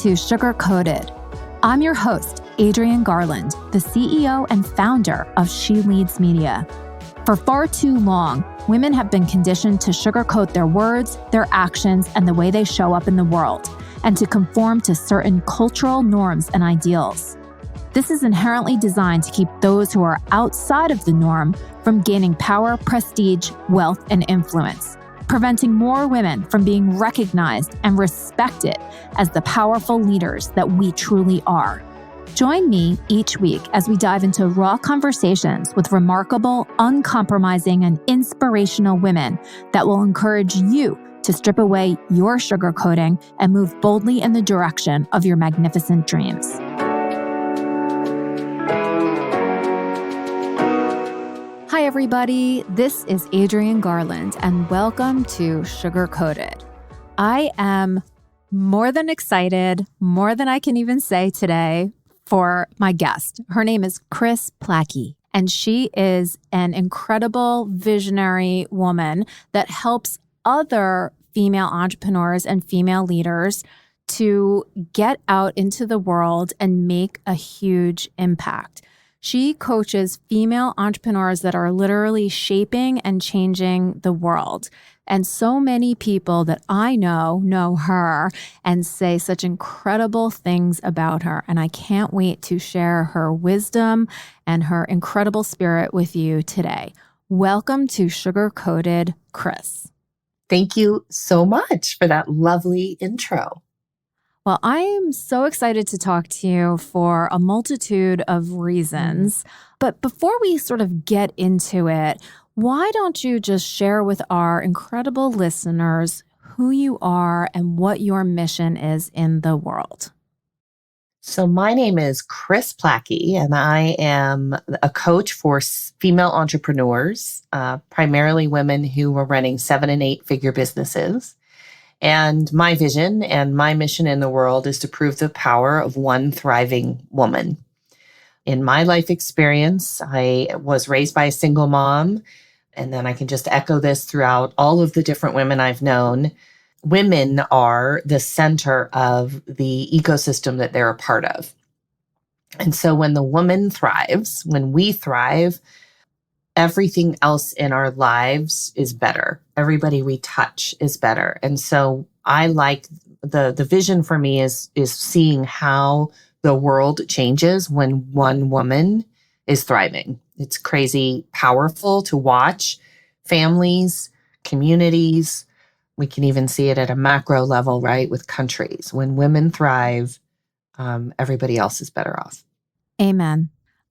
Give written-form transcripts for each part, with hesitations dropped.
to Sugar Coated. I'm your host, Adrienne Garland, the CEO and founder of She Leads Media. For far too long, women have been conditioned to sugarcoat their words, their actions, and the way they show up in the world, and to conform to certain cultural norms and ideals. This is inherently designed to keep those who are outside of the norm from gaining power, prestige, wealth, and influence, preventing more women from being recognized and respected as the powerful leaders that we truly are. Join me each week as we dive into raw conversations with remarkable, uncompromising, and inspirational women that will encourage you to strip away your sugarcoating and move boldly in the direction of your magnificent dreams. Hi, everybody. This is Adrienne Garland, and welcome to Sugar Coated. I am more than excited, more than I can even say today, for my guest. Her name is Kris Plachy, and she is an incredible visionary woman that helps other female entrepreneurs and female leaders to get out into the world and make a huge impact. She coaches female entrepreneurs that are literally shaping and changing the world. And so many people that I know her and say such incredible things about her. And I can't wait to share her wisdom and her incredible spirit with you today. Welcome to Sugar Coated, Kris. Thank you so much for that lovely intro. Well, I am so excited to talk to you for a multitude of reasons. But before we sort of get into it, why don't you just share with our incredible listeners who you are and what your mission is in the world? So my name is Kris Plachy, and I am a coach for female entrepreneurs, primarily women who are running 7- and 8-figure businesses. And my vision and my mission in the world is to prove the power of one thriving woman. In my life experience, I was raised by a single mom, and then I can just echo this throughout all of the different women I've known. Women are the center of the ecosystem that they're a part of. And so when the woman thrives, when we thrive, everything else in our lives is better. Everybody we touch is better. And so I like the vision for me is seeing how the world changes when one woman is thriving. It's crazy powerful to watch families, communities. We can even see it at a macro level, right? With countries. When women thrive, everybody else is better off. Amen.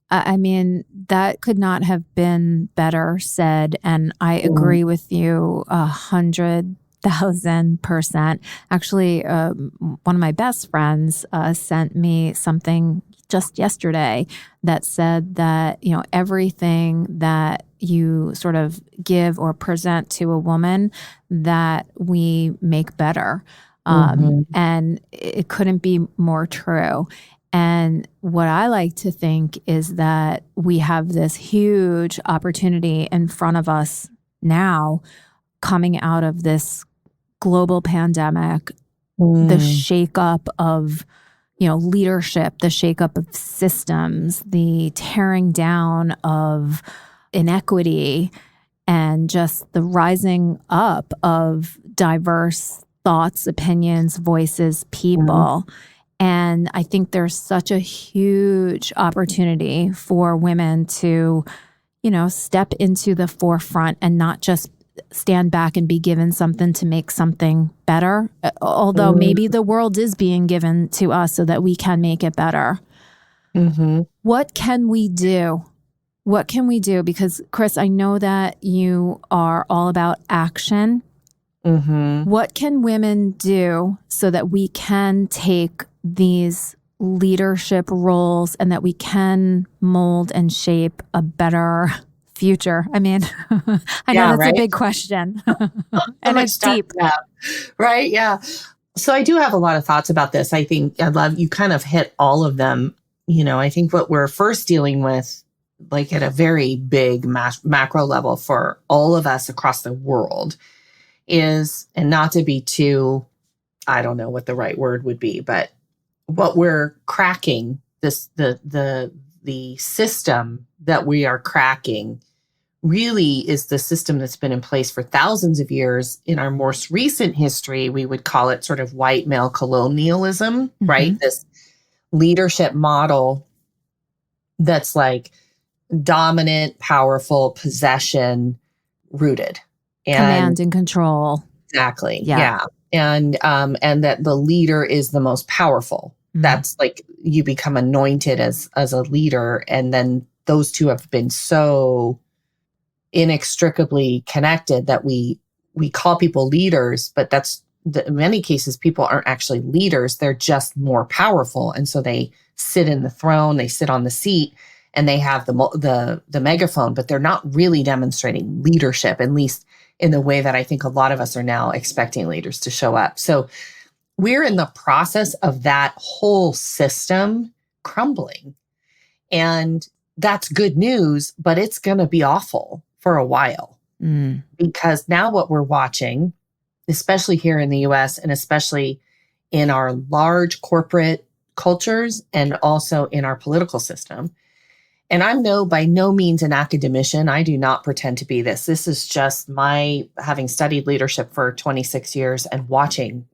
I mean, that could not have been better said. And I agree with you 100,000%. Actually, one of my best friends sent me something just yesterday that said that, everything that you sort of give or present to a woman that we make better. And it couldn't be more true. And what I like to think is that we have this huge opportunity in front of us now coming out of this global pandemic, the shakeup of, leadership, the shakeup of systems, the tearing down of inequity, and just the rising up of diverse thoughts, opinions, voices, people. And I think there's such a huge opportunity for women to, step into the forefront and not just stand back and be given something to make something better. Although maybe the world is being given to us so that we can make it better. What can we do? What can we do? Because, Kris, I know that you are all about action. What can women do so that we can take these leadership roles and that we can mold and shape a better future? I mean, I know that's a big question and it's deep. Right. Yeah. So I do have a lot of thoughts about this. I think you kind of hit all of them. I think what we're first dealing with, like at a very big macro level for all of us across the world is, and not to be too, I don't know what the right word would be, but what we're cracking, the system that we are cracking really is the system that's been in place for thousands of years. In our most recent history, we would call it sort of white male colonialism, right? This leadership model that's like dominant, powerful, possession rooted. Command and control. Exactly. Yeah. And that the leader is the most powerful. That's like you become anointed as a leader. And then those two have been so inextricably connected that we call people leaders, but in many cases, people aren't actually leaders. They're just more powerful. And so they sit in the throne, they sit on the seat, and they have the megaphone, but they're not really demonstrating leadership, at least in the way that I think a lot of us are now expecting leaders to show up. So we're in the process of that whole system crumbling. And that's good news, but it's going to be awful for a while. Because now what we're watching, especially here in the US and especially in our large corporate cultures and also in our political system, and I'm by no means an academician. I do not pretend to be this. This is just my having studied leadership for 26 years and watching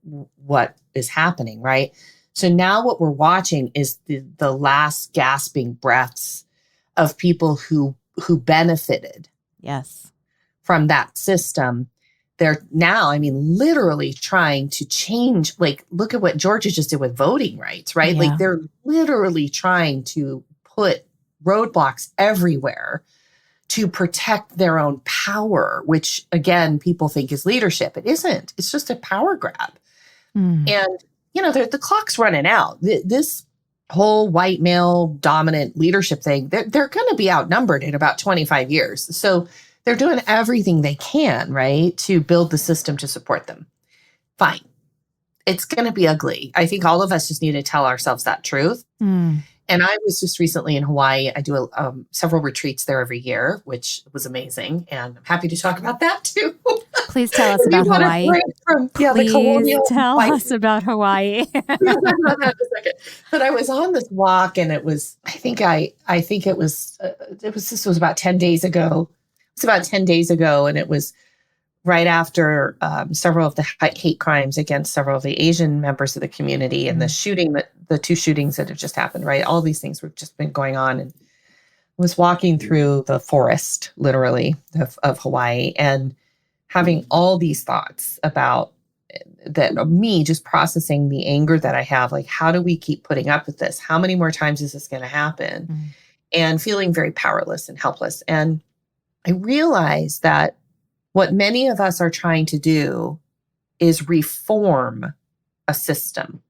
what is happening, right? So now what we're watching is the last gasping breaths of people who benefited from that system. They're now, literally trying to change, like, look at what Georgia just did with voting rights, right? Like they're literally trying to put roadblocks everywhere to protect their own power, which again, people think is leadership. It isn't. It's just a power grab. And, the clock's running out. This whole white male dominant leadership thing, they're going to be outnumbered in about 25 years. So they're doing everything they can, right, to build the system to support them. Fine. It's going to be ugly. I think all of us just need to tell ourselves that truth. And I was just recently in Hawaii. I do several retreats there every year, which was amazing. And I'm happy to talk about that too. Please tell us about Hawaii. Please tell us about Hawaii. We'll talk about that in a second. But I was on this walk, and it was, this was about 10 days ago. It's about 10 days ago, and it was right after several of the hate crimes against several of the Asian members of the community and the two shootings that have just happened, right? All these things have just been going on. And I was walking through the forest, literally, of Hawaii, and having all these thoughts about that, me just processing the anger that I have. Like, how do we keep putting up with this? How many more times is this going to happen? And feeling very powerless and helpless. And I realized that what many of us are trying to do is reform a system.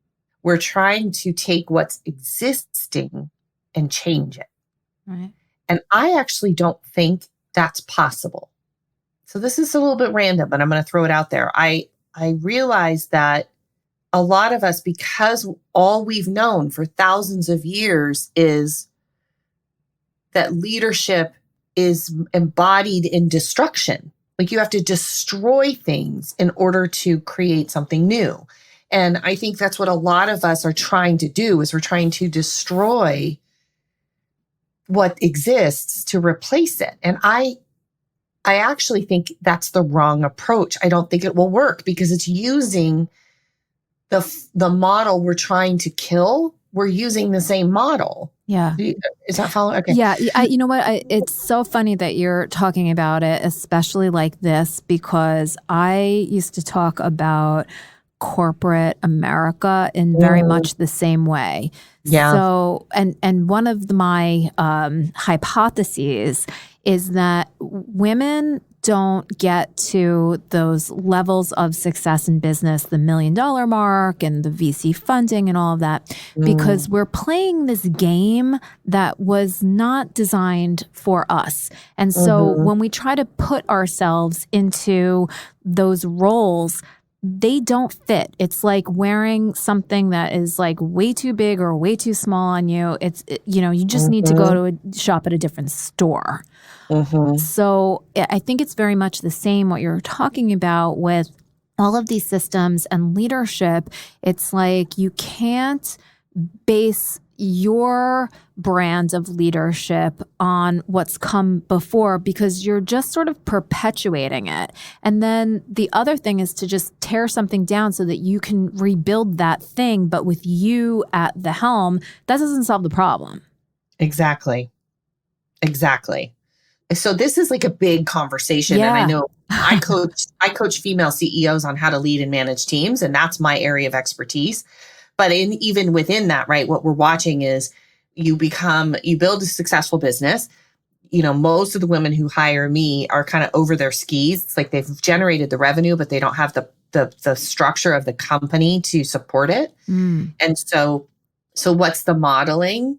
We're trying to take what's existing and change it. Right. And I actually don't think that's possible. So this is a little bit random, but I'm going to throw it out there. I realize that a lot of us, because all we've known for thousands of years is that leadership is embodied in destruction. Like, you have to destroy things in order to create something new. And I think that's what a lot of us are trying to do, is we're trying to destroy what exists to replace it. And I actually think that's the wrong approach. I don't think it will work, because it's using the model we're trying to kill. We're using the same model. Yeah. Is that following? Okay. Yeah. You know what? It's so funny that you're talking about it, especially like this, because I used to talk about corporate America in very much the same way. Yeah. So, and one of my hypotheses is that women don't get to those levels of success in business, the $1 million mark and the VC funding and all of that, because we're playing this game that was not designed for us. And so when we try to put ourselves into those roles, they don't fit. It's like wearing something that is like way too big or way too small on you. You just need to go to a shop at a different store. So I think it's very much the same what you're talking about with all of these systems and leadership. It's like you can't base your brand of leadership on what's come before, because you're just sort of perpetuating it. And then the other thing is to just tear something down so that you can rebuild that thing. But with you at the helm, that doesn't solve the problem. Exactly. So this is like a big conversation. Yeah. And I know I coach female CEOs on how to lead and manage teams, and that's my area of expertise. But even within that, right, what we're watching is you build a successful business. Most of the women who hire me are kind of over their skis. It's like they've generated the revenue, but they don't have the structure of the company to support it. And so what's the modeling?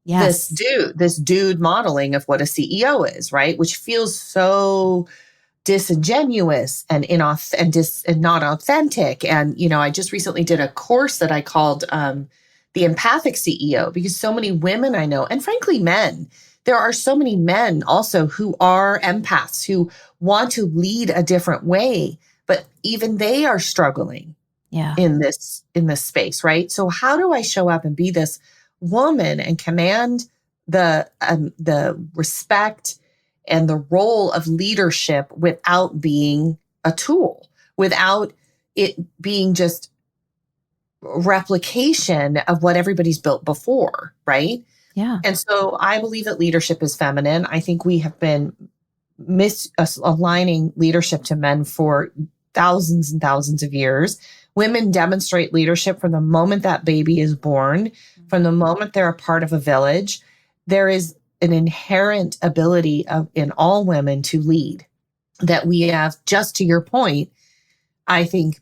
Yes. This dude modeling of what a CEO is, right? Which feels so disingenuous and not authentic. And, I just recently did a course that I called the Empathic CEO, because so many women I know, and frankly, men, there are so many men also who are empaths, who want to lead a different way, but even they are struggling in this space, right? So how do I show up and be this woman and command the respect and the role of leadership without being a tool, without it being just replication of what everybody's built before, right? Yeah. And so I believe that leadership is feminine. I think we have been misaligning leadership to men for thousands and thousands of years. Women demonstrate leadership from the moment that baby is born, from the moment they're a part of a village. There is an inherent ability in all women to lead that we have, just to your point, I think,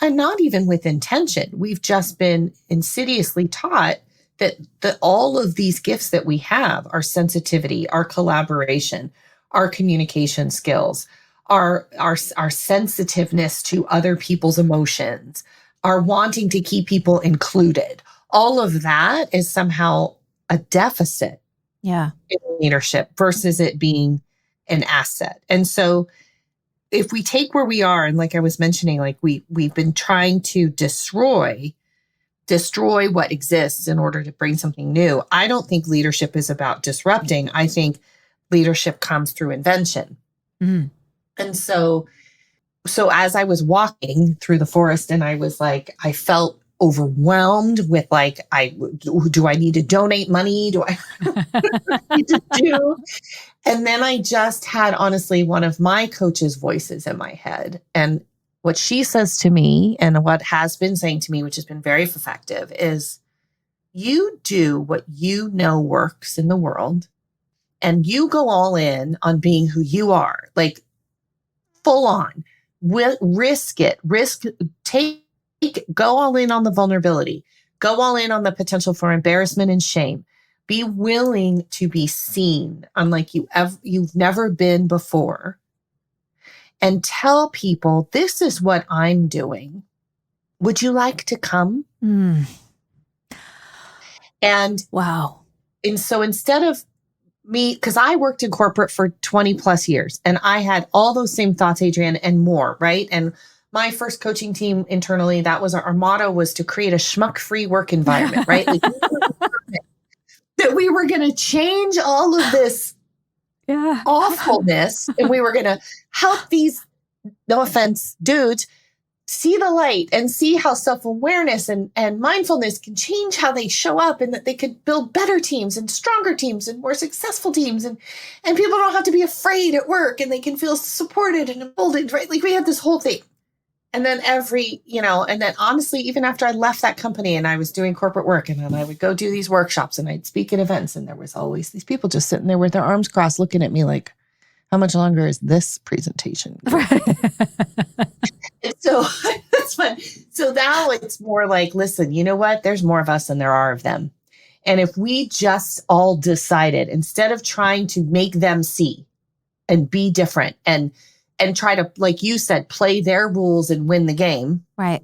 and not even with intention. We've just been insidiously taught that all of these gifts that we have, our sensitivity, our collaboration, our communication skills, our sensitiveness to other people's emotions, our wanting to keep people included, all of that is somehow a deficit in leadership versus it being an asset. And so if we take where we are, and like I was mentioning, like we've been trying to destroy what exists in order to bring something new. I don't think leadership is about disrupting. I think leadership comes through invention. And so as I was walking through the forest, and I was like, I felt overwhelmed with like, do I need to donate money? Do I need to do? And then I just had, honestly, one of my coach's voices in my head. And what she says to me, and what has been saying to me, which has been very effective, is you do what you know works in the world, and you go all in on being who you are, like full on, go all in on the vulnerability, go all in on the potential for embarrassment and shame. Be willing to be seen unlike you've never been before, and tell people, this is what I'm doing. Would you like to come? And wow. And so instead of me, because I worked in corporate for 20 plus years, and I had all those same thoughts, Adrienne, and more, right? And my first coaching team internally, that was our motto, was to create a schmuck-free work environment, right? Like, that we were going to change all of this awfulness, and we were going to help these, no offense, dudes, see the light and see how self-awareness and mindfulness can change how they show up, and that they could build better teams and stronger teams and more successful teams. And people don't have to be afraid at work, and they can feel supported and emboldened, right? Like, we had this whole thing. And then and then honestly, even after I left that company and I was doing corporate work, and then I would go do these workshops and I'd speak at events, and there was always these people just sitting there with their arms crossed looking at me like, how much longer is this presentation? So that's fun. So now it's more like, listen, you know what? There's more of us than there are of them. And if we just all decided, instead of trying to make them see and be different and try to, like you said, play their rules and win the game. Right.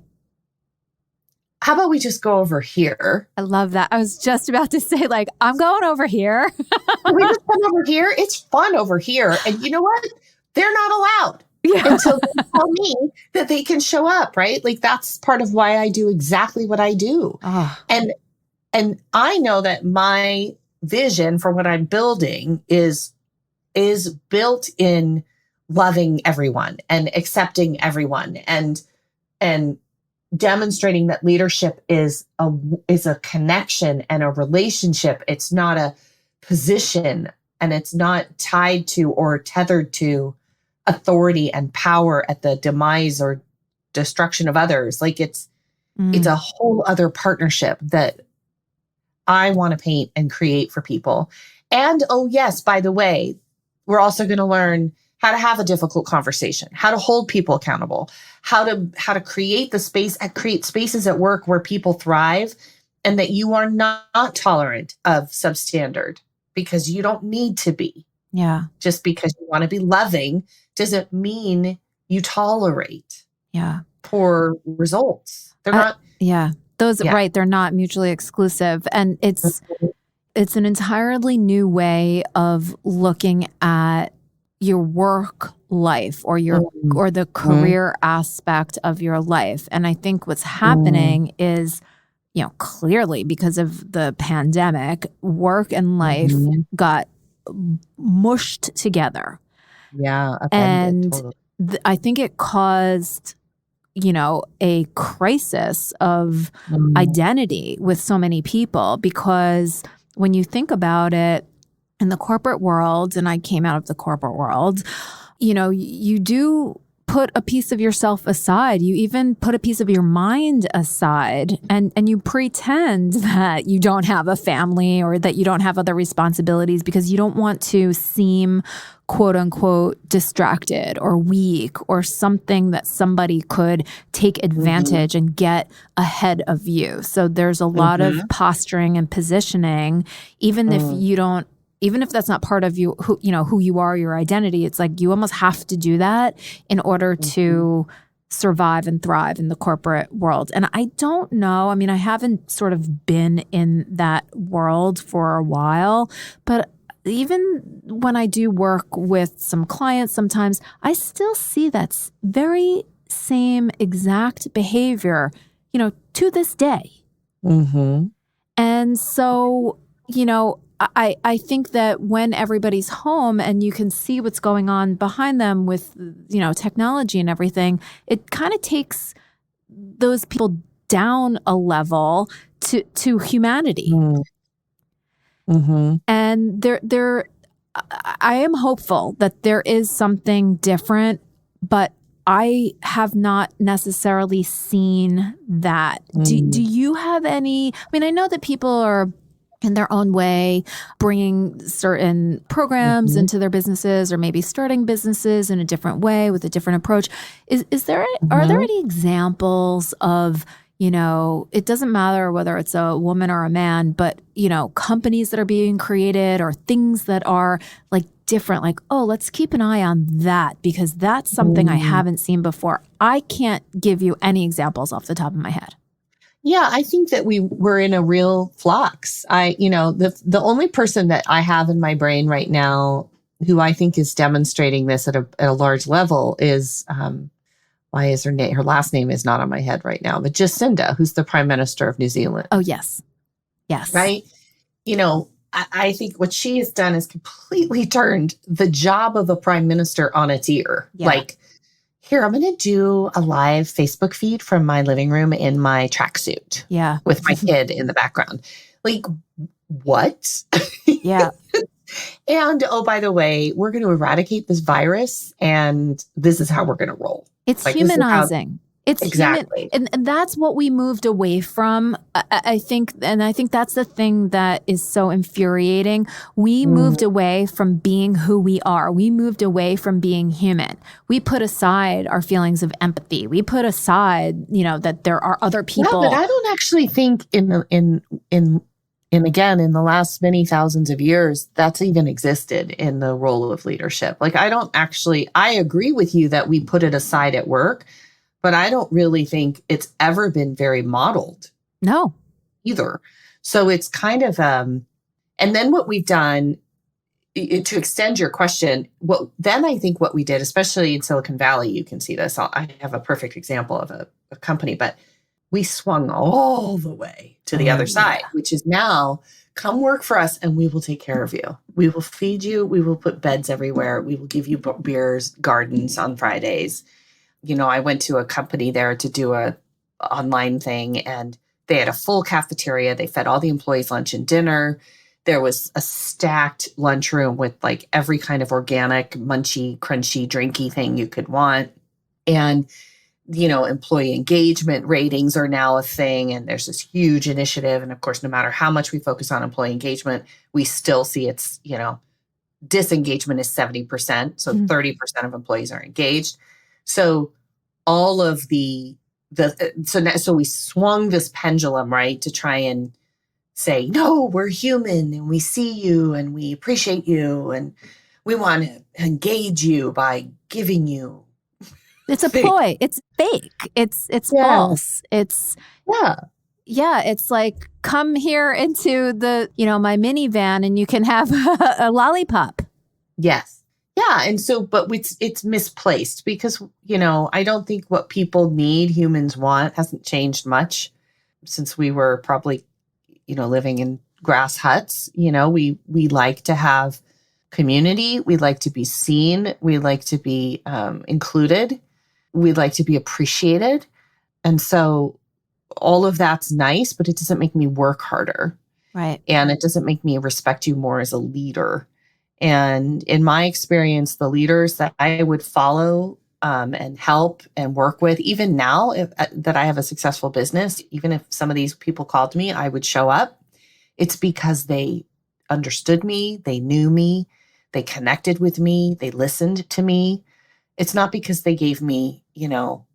How about we just go over here? I love that. I was just about to say, like, I'm going over here. We just come over here. It's fun over here. And you know what? They're not allowed. Yeah. until they tell me that they can show up, right? Like that's part of why I do exactly what I do. Oh, And I know that my vision for what I'm building is built in loving everyone and accepting everyone and demonstrating that leadership is a connection and a relationship. It's not a position, and it's not tied to or tethered to authority and power at the demise or destruction of others. Like it's a whole other partnership that I want to paint and create for people. And oh yes, by the way, we're also going to learn how to have a difficult conversation, how to hold people accountable, how to create create spaces at work where people thrive, and that you are not tolerant of substandard, because you don't need to be. yeah. Just because you want to be loving doesn't mean you tolerate Yeah. poor results. They're not. Yeah. Those, Yeah. right. They're not mutually exclusive. And it's an entirely new way of looking at your work life or or the career aspect of your life. And I think what's happening is, clearly because of the pandemic, work and life got mushed together. Yeah. Upended, And totally. I think it caused, a crisis of identity with so many people, because when you think about it in the corporate world, and I came out of the corporate world, you do put a piece of yourself aside. You even put a piece of your mind aside, and you pretend that you don't have a family or that you don't have other responsibilities because you don't want to seem quote unquote distracted or weak or something that somebody could take advantage and get ahead of you. So there's a lot of posturing and positioning, even if that's not part of you, who you are, your identity. It's like you almost have to do that in order to survive and thrive in the corporate world. And I don't know. I mean, I haven't sort of been in that world for a while, but even when I do work with some clients, sometimes I still see that very same exact behavior, to this day. And so, I think that when everybody's home and you can see what's going on behind them with, technology and everything, it kind of takes those people down a level to humanity. And I am hopeful that there is something different, but I have not necessarily seen that. Do you have any? I mean, I know that people are in their own way bringing certain programs into their businesses, or maybe starting businesses in a different way with a different approach. Are there any examples of, it doesn't matter whether it's a woman or a man, but, companies that are being created or things that are like different, like, oh, let's keep an eye on that because that's something I haven't seen before. I can't give you any examples off the top of my head. Yeah, I think that we're in a real flux. The only person that I have in my brain right now who I think is demonstrating this at a large level is, why is her last name is not on my head right now, but Jacinda, who's the Prime Minister of New Zealand. Oh, yes. Yes. Right? I think what she has done is completely turned the job of a prime minister on its ear. Yeah. Like, here, I'm going to do a live Facebook feed from my living room in my tracksuit. Yeah. With my kid in the background. Like, what? Yeah. And, oh, by the way, we're going to eradicate this virus, and this is how we're going to roll. It's like, humanizing. It's exactly. And that's what we moved away from, I think. And I think that's the thing that is so infuriating. We moved away from being who we are. We moved away from being human. We put aside our feelings of empathy. We put aside, that there are other people. Yeah, but I don't actually think in the last many thousands of years, that's even existed in the role of leadership. Like, I agree with you that we put it aside at work, but I don't really think it's ever been very modeled. No. Either. So it's kind of, and then what we've done to extend your question, I think what we did, especially in Silicon Valley, you can see this. I have a perfect example of a company, but we swung all the way to the other side, which is now come work for us and we will take care of you. We will feed you. We will put beds everywhere. We will give you beers, gardens on Fridays. I went to a company there to do a online thing, and they had a full cafeteria. They fed all the employees lunch and dinner. There was a stacked lunchroom with like every kind of organic, munchy, crunchy, drinky thing you could want. And, employee engagement ratings are now a thing. And there's this huge initiative. And of course, no matter how much we focus on employee engagement, we still see it's, disengagement is 70%. So 30% of employees are engaged. So all of so we swung this pendulum, right, to try and say, no, we're human and we see you and we appreciate you and we want to engage you by giving you. It's a ploy. It's fake. It's false. It's it's like, come here into the, my minivan and you can have a lollipop. Yes. Yeah. And so, but it's misplaced because, I don't think what people need, humans want, hasn't changed much since we were probably, living in grass huts. We like to have community. We like to be seen. We like to be included. We like to be appreciated. And so all of that's nice, but it doesn't make me work harder. Right. And it doesn't make me respect you more as a leader. And in my experience, the leaders that I would follow and help and work with, even now that I have a successful business, even if some of these people called me, I would show up. It's because they understood me, they knew me, they connected with me, they listened to me. It's not because they gave me,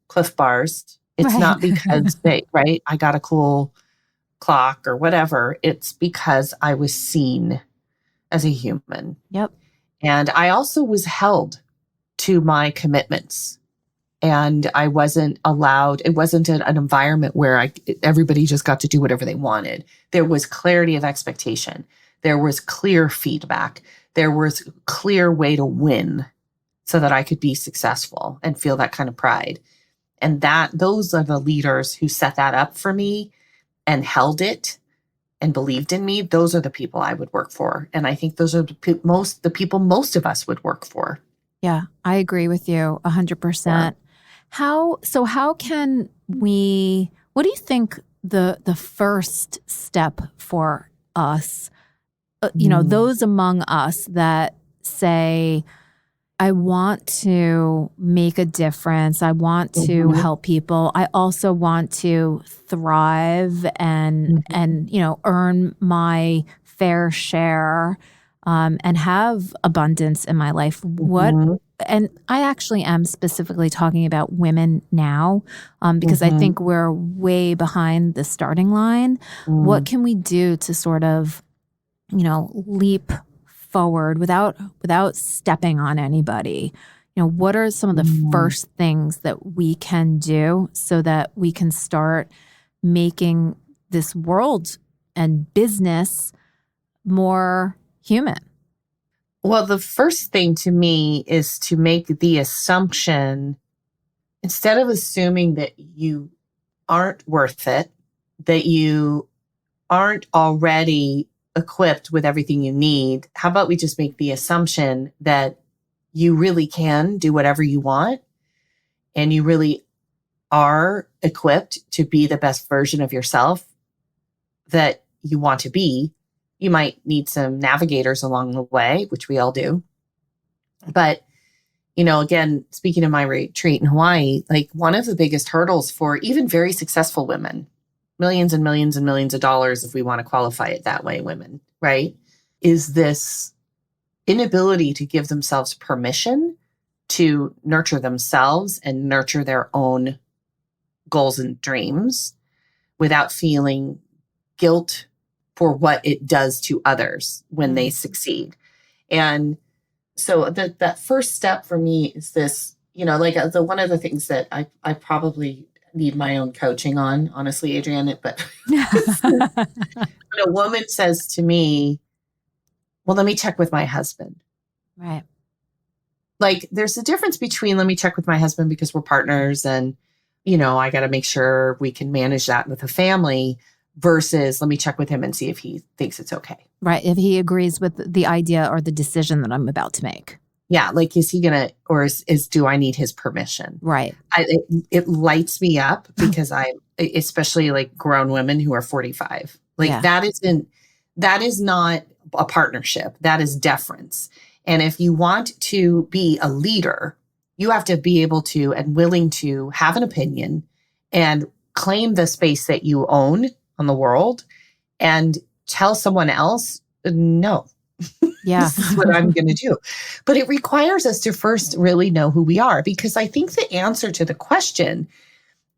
Cliff Bars. It's not because I got a cool clock or whatever. It's because I was seen as a human. Yep. And I also was held to my commitments. And I wasn't allowed, it wasn't an environment where everybody just got to do whatever they wanted. There was clarity of expectation. There was clear feedback. There was clear way to win so that I could be successful and feel that kind of pride. And those are the leaders who set that up for me and held it and believed in me. Those are the people I would work for. And I think those are the people most of us would work for. Yeah, I agree with you 100%. Yeah. How can we, what do you think the first step for us, those among us that say, I want to make a difference. I want to help people. I also want to thrive and earn my fair share and have abundance in my life. And I actually am specifically talking about women now because I think we're way behind the starting line. What can we do to sort of, leap forward without stepping on anybody? What are some of the first things that we can do so that we can start making this world and business more human? Well, the first thing to me is to make the assumption, instead of assuming that you aren't worth it, that you aren't already equipped with everything you need, how about we just make the assumption that you really can do whatever you want and you really are equipped to be the best version of yourself that you want to be. You might need some navigators along the way, which we all do. But, again, speaking of my retreat in Hawaii, like one of the biggest hurdles for even very successful women, millions and millions and millions of dollars, if we want to qualify it that way, women, right, is this inability to give themselves permission to nurture themselves and nurture their own goals and dreams without feeling guilt for what it does to others when they succeed. And so that first step for me is this, one of the things that I probably need my own coaching on, honestly, Adrienne, but when a woman says to me, well, let me check with my husband. Right. Like there's a difference between let me check with my husband because we're partners and, I got to make sure we can manage that with a family versus let me check with him and see if he thinks it's okay. Right. If he agrees with the idea or the decision that I'm about to make. Yeah. Like, is he going to, or do I need his permission? Right. It lights me up because especially like grown women who are 45, like that is not a partnership. That is deference. And if you want to be a leader, you have to be able to and willing to have an opinion and claim the space that you own on the world and tell someone else, no, yeah, this is what I'm going to do. But it requires us to first really know who we are, because I think the answer to the question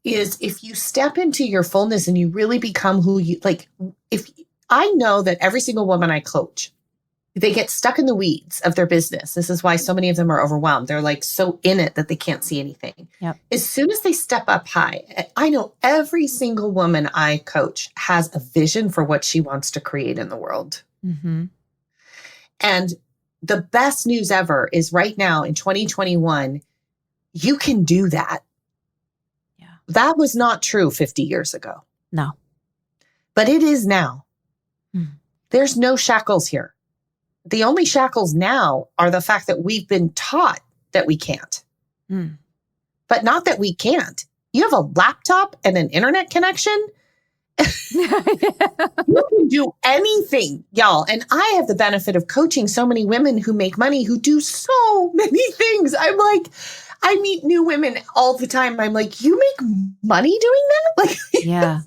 is if you step into your fullness and you really become who you like. If I know that every single woman I coach, they get stuck in the weeds of their business. This is why so many of them are overwhelmed. They're like so in it that they can't see anything. Yep. As soon as they step up high, I know every single woman I coach has a vision for what she wants to create in the world. Mm-hmm. And the best news ever is right now in 2021, you can do that. Yeah. That was not true 50 years ago. No. But it is now. Mm. There's no shackles here. The only shackles now are the fact that we've been taught that we can't. Mm. But not that we can't. You have a laptop and an internet connection. You can do anything, y'all. And I have the benefit of coaching so many women who make money, who do so many things. I'm like, I meet new women all the time. I'm like, you make money doing that? Like, yeah.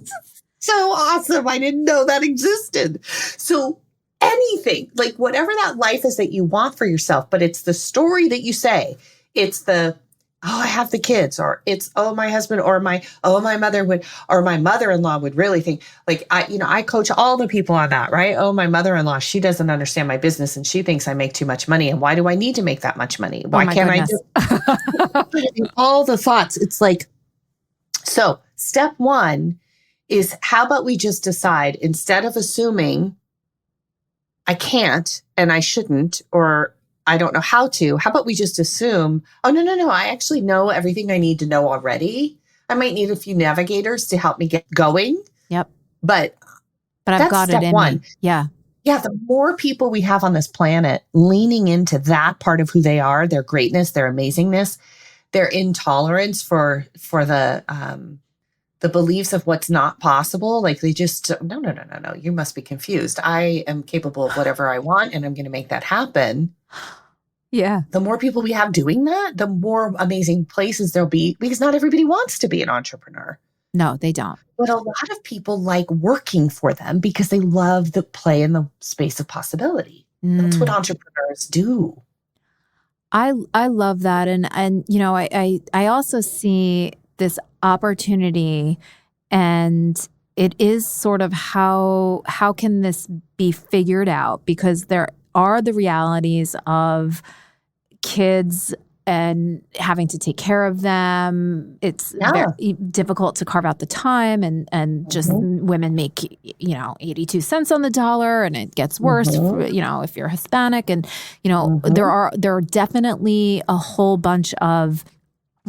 So awesome. I didn't know that existed. So anything, like whatever that life is that you want for yourself, but it's the story that you say. It's the, oh, I have the kids, or it's, oh, my husband, or my mother would, or my mother-in-law would really think, like, I coach all the people on that, right? Oh, my mother-in-law, she doesn't understand my business and she thinks I make too much money. And why do I need to make that much money? Why can't goodness. I do all the thoughts? It's like, so step one is how about we just decide, instead of assuming I can't and I shouldn't, or I don't know how about we just assume, oh, no, I actually know everything I need to know already. I might need a few navigators to help me get going. Yep. But I've got it in one. Me. Yeah. Yeah. The more people we have on this planet leaning into that part of who they are, their greatness, their amazingness, their intolerance for the beliefs of what's not possible. Like they just, no, you must be confused. I am capable of whatever I want and I'm going to make that happen. Yeah. The more people we have doing that, the more amazing places there'll be, because not everybody wants to be an entrepreneur. No, they don't. But a lot of people like working for them because they love the play in the space of possibility. That's what entrepreneurs do. I love that. And I also see this opportunity, and it is sort of how can this be figured out? Because there are the realities of kids and having to take care of them. It's very difficult to carve out the time, and just women make 82 cents on the dollar, and it gets worse if you're Hispanic, and there are definitely a whole bunch of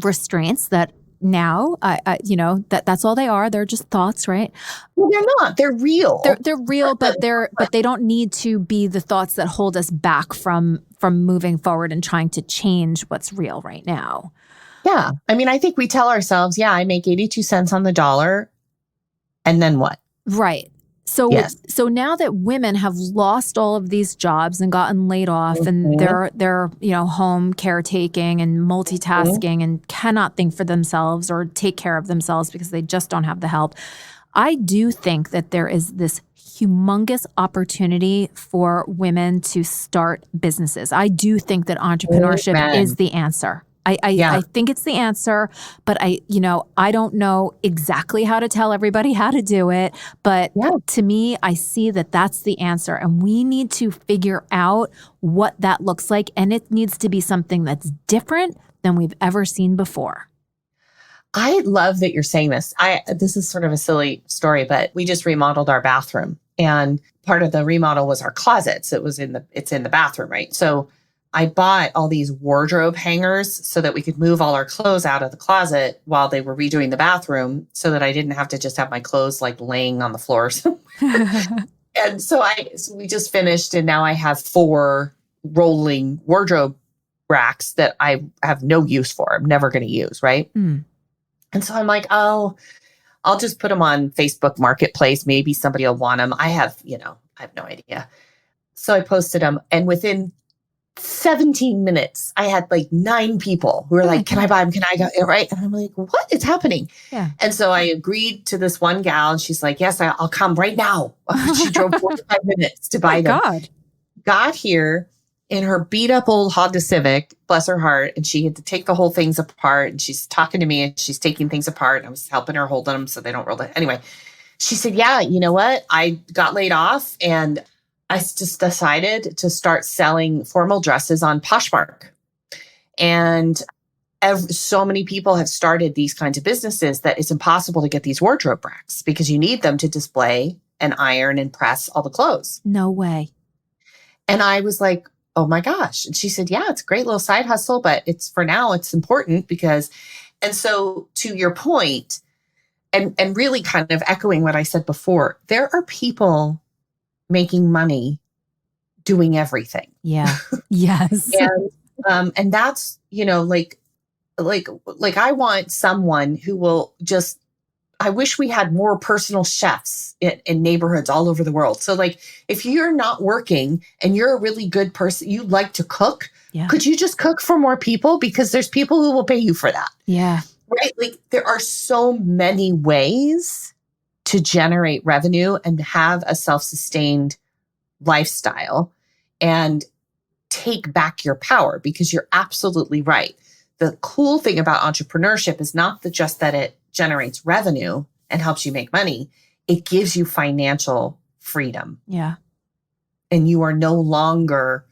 restraints that now that's all they are. They're just thoughts, right? Well, they're not. They're real. They're real, but they don't need to be the thoughts that hold us back from moving forward and trying to change what's real right now. Yeah. I mean, I think we tell ourselves, I make 82 cents on the dollar. And then what? Right. So so now that women have lost all of these jobs and gotten laid off, and they're home caretaking and multitasking and cannot think for themselves or take care of themselves because they just don't have the help, I do think that there is this humongous opportunity for women to start businesses. I do think that entrepreneurship is the answer. I think it's the answer, but I don't know exactly how to tell everybody how to do it. But to me, I see that that's the answer. And we need to figure out what that looks like. And it needs to be something that's different than we've ever seen before. I love that you're saying this. This is sort of a silly story, but we just remodeled our bathroom. And part of the remodel was our closets. It's in the bathroom, right? So I bought all these wardrobe hangers so that we could move all our clothes out of the closet while they were redoing the bathroom, so that I didn't have to just have my clothes like laying on the floor. And so we just finished, and now I have 4 rolling wardrobe racks that I have no use for. I'm never going to use, right? Mm. And so I'm like, oh, I'll just put them on Facebook Marketplace. Maybe somebody will want them. I have no idea. So I posted them, and within 17 minutes, I had like 9 people who were like, can I buy them? Can I go? Right. And I'm like, what is happening? Yeah. And so I agreed to this one gal, and she's like, yes, I'll come right now. She drove 45 minutes to buy them. God. Got here in her beat up old Honda Civic, bless her heart. And she had to take the whole things apart. And she's talking to me, and she's taking things apart. And I was helping her hold them so they don't roll it. Anyway, she said, yeah, you know what? I got laid off, and I just decided to start selling formal dresses on Poshmark. And so many people have started these kinds of businesses that it's impossible to get these wardrobe racks because you need them to display and iron and press all the clothes. No way. And I was like, oh my gosh. And she said, yeah, it's a great little side hustle, but it's for now, it's important because, and so to your point, and really kind of echoing what I said before, there are people making money doing everything. Yeah. Yes. And that's, like I want someone who will just, I wish we had more personal chefs in neighborhoods all over the world. So like, if you're not working and you're a really good person, you like to cook, could you just cook for more people? Because there's people who will pay you for that. Yeah. Right. Like there are so many ways to generate revenue and have a self-sustained lifestyle and take back your power, because you're absolutely right. The cool thing about entrepreneurship is not just that it generates revenue and helps you make money. It gives you financial freedom. Yeah. And you are no longer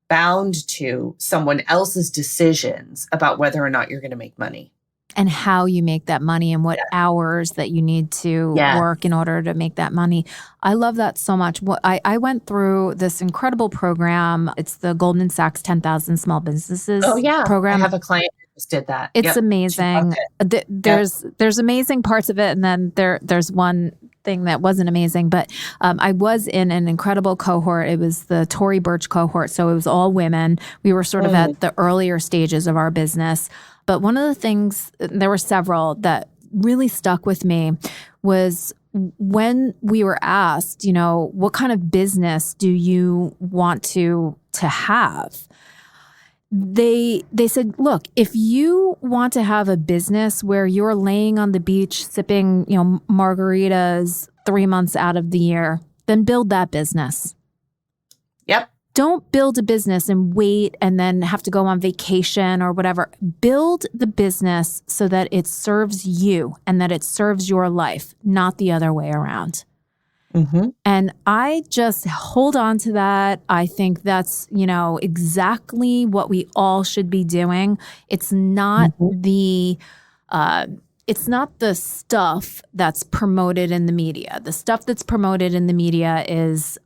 bound to someone else's decisions about whether or not you're going to make money. And how you make that money and what hours that you need to work in order to make that money. I love that so much. I went through this incredible program. It's the Goldman Sachs 10,000 Small Businesses program. I have a client who just did that. It's amazing. There's amazing parts of it. And then there's one thing that wasn't amazing. But I was in an incredible cohort. It was the Tory Burch cohort. So it was all women. We were sort of at the earlier stages of our business. But one of the things, there were several that really stuck with me, was when we were asked, what kind of business do you want to have? They said, look, if you want to have a business where you're laying on the beach sipping, margaritas 3 months out of the year, then build that business. Yep. Don't build a business and wait and then have to go on vacation or whatever. Build the business so that it serves you and that it serves your life, not the other way around. Mm-hmm. And I just hold on to that. I think that's, exactly what we all should be doing. It's not it's not the stuff that's promoted in the media. The stuff that's promoted in the media is,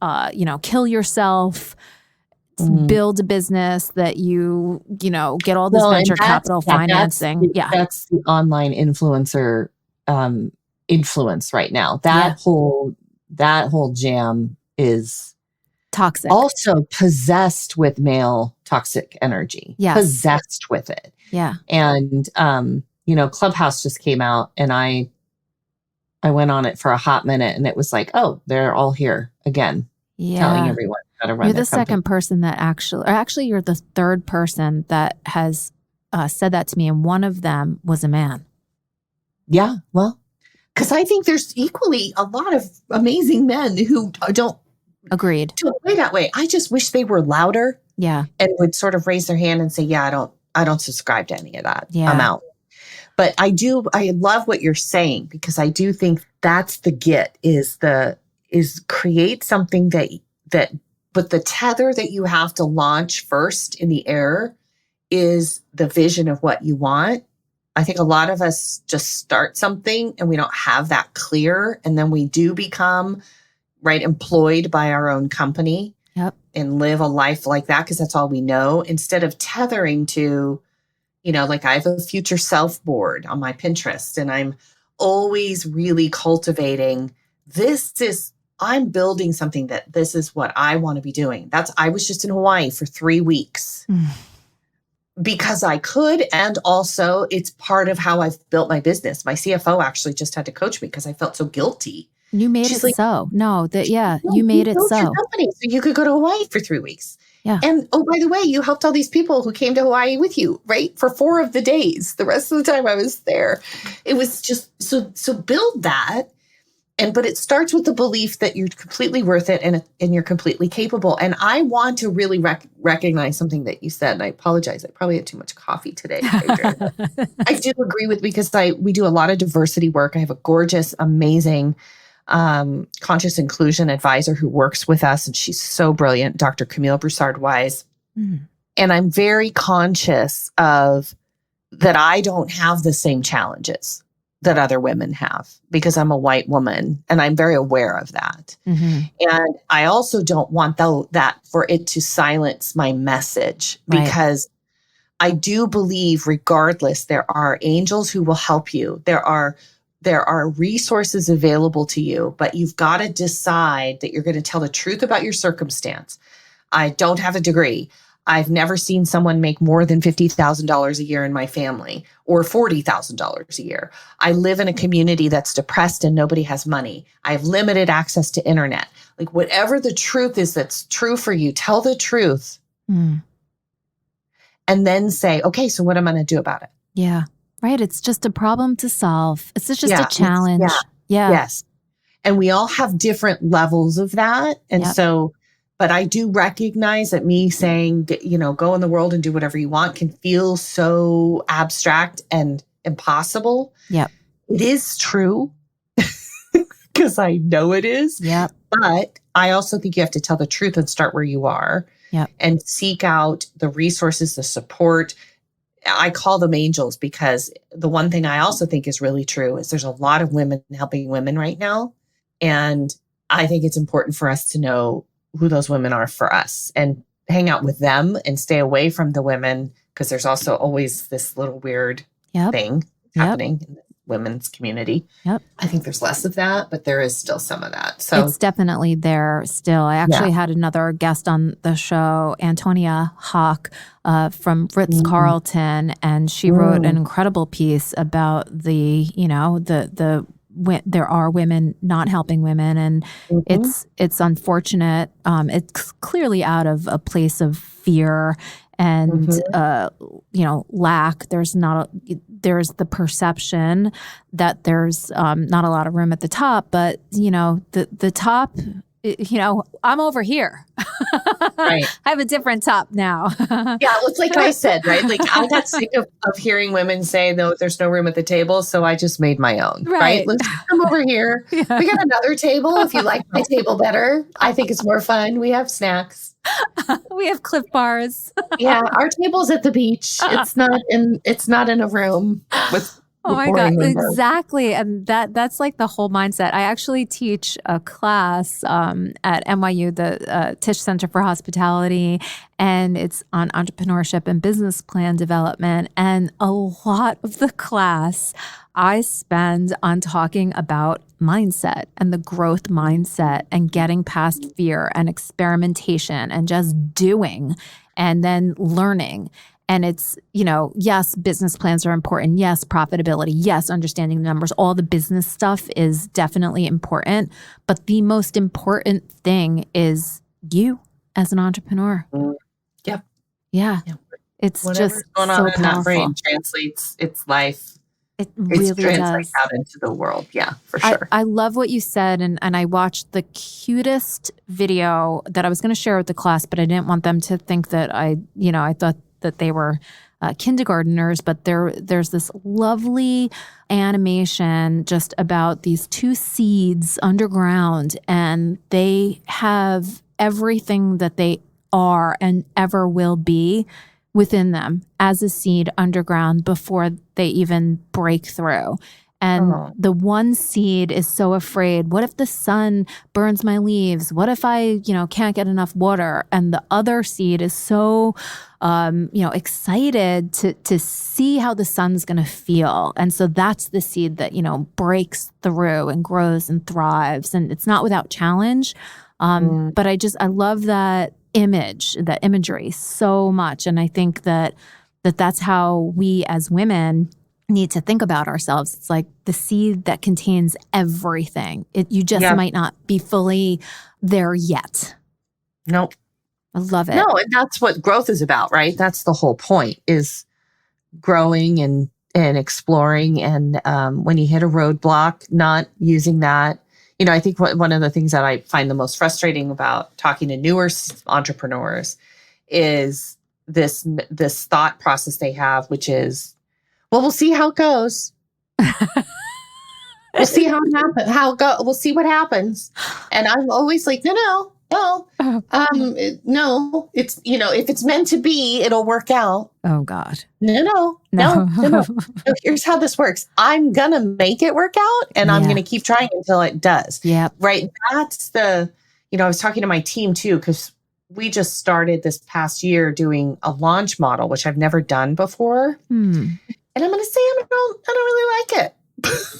kill yourself, build a business that you get all this venture capital financing. That's the online influencer influence right now. That whole jam is toxic. Also possessed with male toxic energy. Yes. Possessed with it. Yeah. And Clubhouse just came out, and I went on it for a hot minute, and it was like, oh, they're all here again, telling everyone how to run. You're the second person that actually you're the third person that has said that to me, and one of them was a man. Yeah, well, because I think there's equally a lot of amazing men who don't play that way. I just wish they were louder. Yeah, and would sort of raise their hand and say, yeah, I don't subscribe to any of that. Yeah. I'm out. But I love what you're saying, because I do think that's the is create something but the tether that you have to launch first in the air is the vision of what you want. I think a lot of us just start something and we don't have that clear. And then we do become, right? Employed by our own company. Yep. And live a life like that because that's all we know, instead of tethering to, like I have a future self board on my Pinterest, and I'm always really cultivating I'm building something that this is what I want to be doing. I was just in Hawaii for 3 weeks because I could. And also it's part of how I've built my business. My CFO actually just had to coach me because I felt so guilty. You made She's it like, so. No, that, yeah, "No, you made it built your so. company so you could go to Hawaii for 3 weeks." Yeah. And oh, by the way, you helped all these people who came to Hawaii with you, right? For 4 of the days. The rest of the time I was there. It was just so build that. But it starts with the belief that you're completely worth it and you're completely capable. And I want to really recognize something that you said. And I apologize. I probably had too much coffee today, Adrian. I do agree with, because we do a lot of diversity work. I have a gorgeous, amazing conscious inclusion advisor who works with us, and she's so brilliant, Dr. Camille Broussard-Wise. And I'm very conscious of that I don't have the same challenges that other women have because I'm a white woman, and I'm very aware of that. And I also don't want that for it to silence my message, because I do believe, regardless, there are angels who will help you. There are resources available to you, but you've got to decide that you're going to tell the truth about your circumstance. I don't have a degree. I've never seen someone make more than $50,000 a year in my family, or $40,000 a year. I live in a community that's depressed and nobody has money. I have limited access to internet. Like, whatever the truth is that's true for you, tell the truth. And then say, okay, so what am I going to do about it? Yeah. Right. It's just a problem to solve. It's just a challenge. Yeah. Yes. And we all have different levels of that. And so, but I do recognize that me saying, go in the world and do whatever you want can feel so abstract and impossible. Yep. It is true because I know it is. Yep. But I also think you have to tell the truth and start where you are. Yep. And seek out the resources, the support. I call them angels, because the one thing I also think is really true is there's a lot of women helping women right now. And I think it's important for us to know who those women are for us and hang out with them and stay away from the women, because there's also always this little weird thing happening in the women's community. I think there's less of that, but there is still some of that. So it's definitely there still. I actually had another guest on the show, Antonia Hawk from Ritz-Carlton, and she wrote an incredible piece about there are women not helping women, and it's unfortunate. It's clearly out of a place of fear and lack. There's the perception that there's not a lot of room at the top, but the top, I'm over here. Right. I have a different top now. It's like I said, right? Like, I got sick of hearing women say, no, there's no room at the table, so I just made my own. Right? Let's come over here. We got another table if you like my table better. I think it's more fun. We have snacks. We have Cliff Bars. Our table's at the beach. It's not in a room with. Oh my God, exactly. And that's like the whole mindset. I actually teach a class at NYU, the Tisch Center for Hospitality, and it's on entrepreneurship and business plan development. And a lot of the class I spend on talking about mindset and the growth mindset and getting past fear and experimentation and just doing and then learning. And it's, yes, business plans are important. Yes, profitability. Yes, understanding the numbers. All the business stuff is definitely important. But the most important thing is you as an entrepreneur. Yep. Yeah. It's whatever's just going on so in powerful. That brain translates its life. It really translates does. out into the world. Yeah, for sure. I love what you said. And I watched the cutest video that I was going to share with the class, but I didn't want them to think that I thought that they were kindergarteners, but there's this lovely animation just about these 2 seeds underground, and they have everything that they are and ever will be within them as a seed underground before they even break through. And Oh. the one seed is so afraid. What if the sun burns my leaves? What if I, can't get enough water? And the other seed is so, excited to see how the sun's going to feel. And so that's the seed that, breaks through and grows and thrives. And it's not without challenge. But I love that imagery so much. And I think that's how we as women need to think about ourselves. It's like the seed that contains everything. You just might not be fully there yet. Nope. I love it. No, and that's what growth is about, right? That's the whole point, is growing and exploring. And when you hit a roadblock, not using that. I think one of the things that I find the most frustrating about talking to newer entrepreneurs is this thought process they have, which is, well, we'll see how it goes. We'll see how it happens. We'll see what happens. And I'm always like, no. No, it's, if it's meant to be, it'll work out. Oh God. No. Here's how this works. I'm going to make it work out, and I'm going to keep trying until it does. Yeah. Right. That's I was talking to my team too, because we just started this past year doing a launch model, which I've never done before. And I'm going to say, I don't really like it.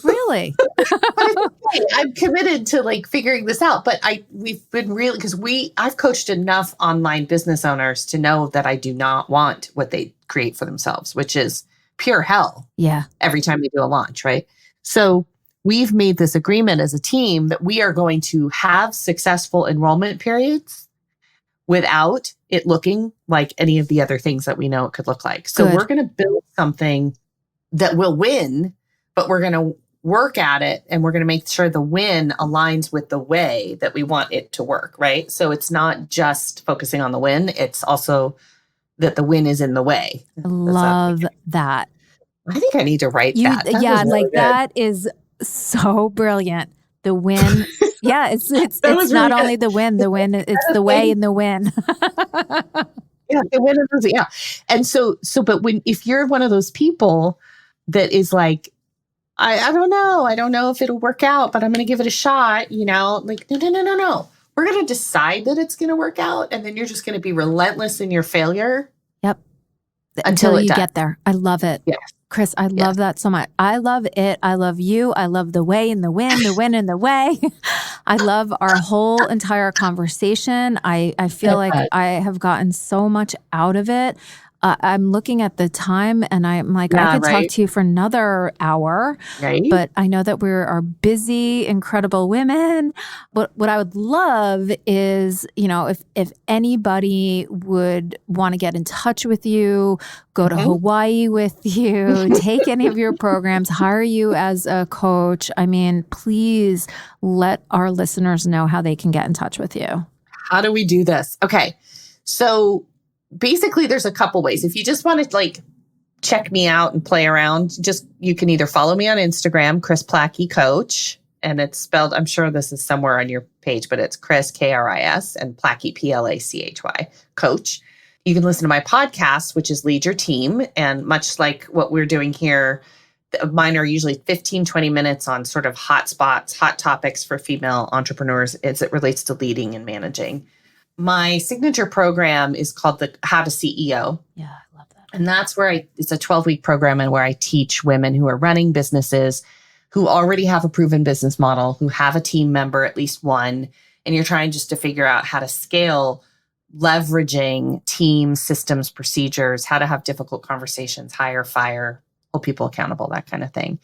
Really? But it's okay. I'm committed to figuring this out. But we've been really, because I've coached enough online business owners to know that I do not want what they create for themselves, which is pure hell. Yeah. Every time they do a launch, right? So we've made this agreement as a team that we are going to have successful enrollment periods without it looking like any of the other things that we know it could look like. So we're going to build something that will win, but we're going to work at it, and we're going to make sure the win aligns with the way that we want it to work, right? So it's not just focusing on the win. It's also that the win is in the way. Love that. I think I need to write that. That is so brilliant. The win. Yeah, it's not only the win, it's the way in the win. Yeah, the win is, yeah. And so, but if you're one of those people that is like, I don't know if it'll work out, but I'm going to give it a shot, no. We're going to decide that it's going to work out, and then you're just going to be relentless in your failure. Yep. Until you get there. I love it. Yes. Kris, I love that so much. I love it. I love you. I love the way and the win, the win and the way. I love our whole entire conversation. I feel like I have gotten so much out of it. I'm looking at the time, and I'm like, I could talk to you for another hour, but I know that we are busy, incredible women. But what I would love is, if anybody would want to get in touch with you, go to Hawaii with you, take any of your programs, hire you as a coach. I mean, please let our listeners know how they can get in touch with you. How do we do this? Okay. So basically, there's a couple ways. If you just want to check me out and play around, you can either follow me on Instagram, Kris Plachy Coach, and it's spelled, I'm sure this is somewhere on your page, but it's Kris, Kris, and Plachy, Plachy, Coach. You can listen to my podcast, which is Lead Your Team. And much like what we're doing here, mine are usually 15, 20 minutes on sort of hot spots, hot topics for female entrepreneurs as it relates to leading and managing. My signature program is called the How to CEO. Yeah, I love that. And that's where it's a 12-week program, and where I teach women who are running businesses, who already have a proven business model, who have a team member, at least one, and you're trying just to figure out how to scale, leveraging team systems, procedures, how to have difficult conversations, hire, fire, hold people accountable, that kind of thing.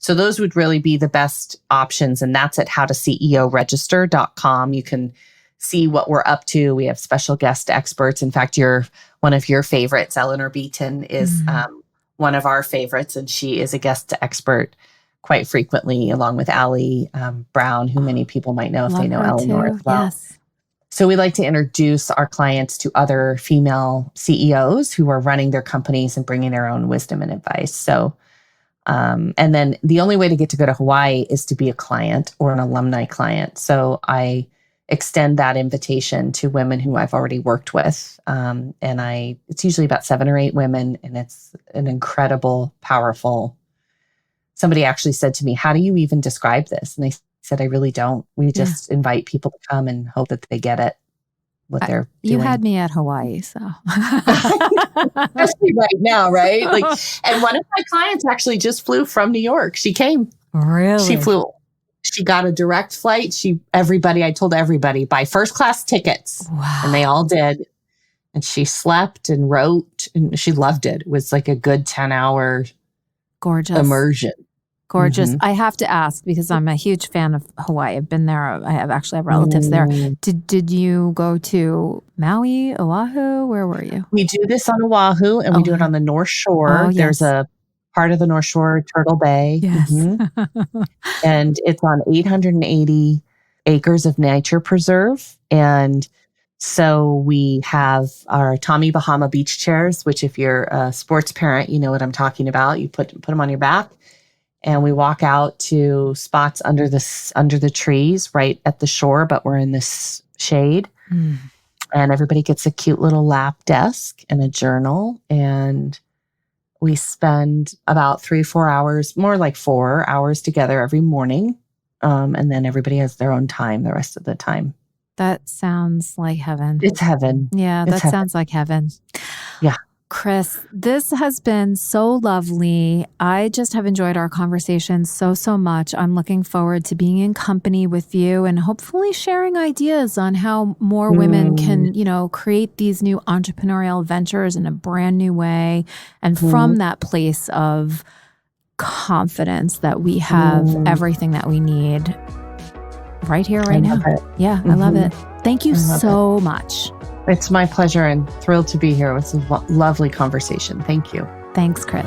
So those would really be the best options. And that's at howtoceoregister.com. You can see what we're up to. We have special guest experts. In fact, one of your favorites, Eleanor Beaton, is one of our favorites, and she is a guest expert quite frequently, along with Allie Brown, who many people might know if they know Eleanor as well. Yes. So we like to introduce our clients to other female CEOs who are running their companies and bringing their own wisdom and advice. So, and then the only way to get to go to Hawaii is to be a client or an alumni client. So I extend that invitation to women who I've already worked with. And it's usually about 7 or 8 women, and it's an incredible, powerful somebody actually said to me, how do you even describe this? And I said, I really don't. We just invite people to come and hope that they get it, what they're You doing. had me at Hawaii, so. Especially right now, right? And one of my clients actually just flew from New York. She came. Really? She flew. She got a direct flight. I told everybody, buy first class tickets. Wow. And they all did. And she slept and wrote, and she loved it. It was like a good 10-hour gorgeous immersion. Gorgeous. I have to ask because I'm a huge fan of Hawaii. I've been there. I have relatives there. Did you go to Maui, Oahu? Where were you? We do this on Oahu, and we do it on the North Shore. Oh, yes. There's a part of the North Shore, Turtle Bay. Yes. And it's on 880 acres of nature preserve. And so we have our Tommy Bahama beach chairs, which if you're a sports parent, you know what I'm talking about. You put them on your back. And we walk out to spots under the trees right at the shore, but we're in this shade. And everybody gets a cute little lap desk and a journal. And we spend about 3-4 hours, more like 4 hours together every morning. And then everybody has their own time the rest of the time. That sounds like heaven. It's heaven. Yeah, that sounds like heaven. Yeah. Kris, this has been so lovely. I just have enjoyed our conversation so much. I'm looking forward to being in company with you and hopefully sharing ideas on how more women can, create these new entrepreneurial ventures in a brand new way. And from that place of confidence that we have everything that we need right here, right now. Yeah, I love it. Thank you so much. It's my pleasure and thrilled to be here. It was a lovely conversation. Thank you. Thanks, Kris.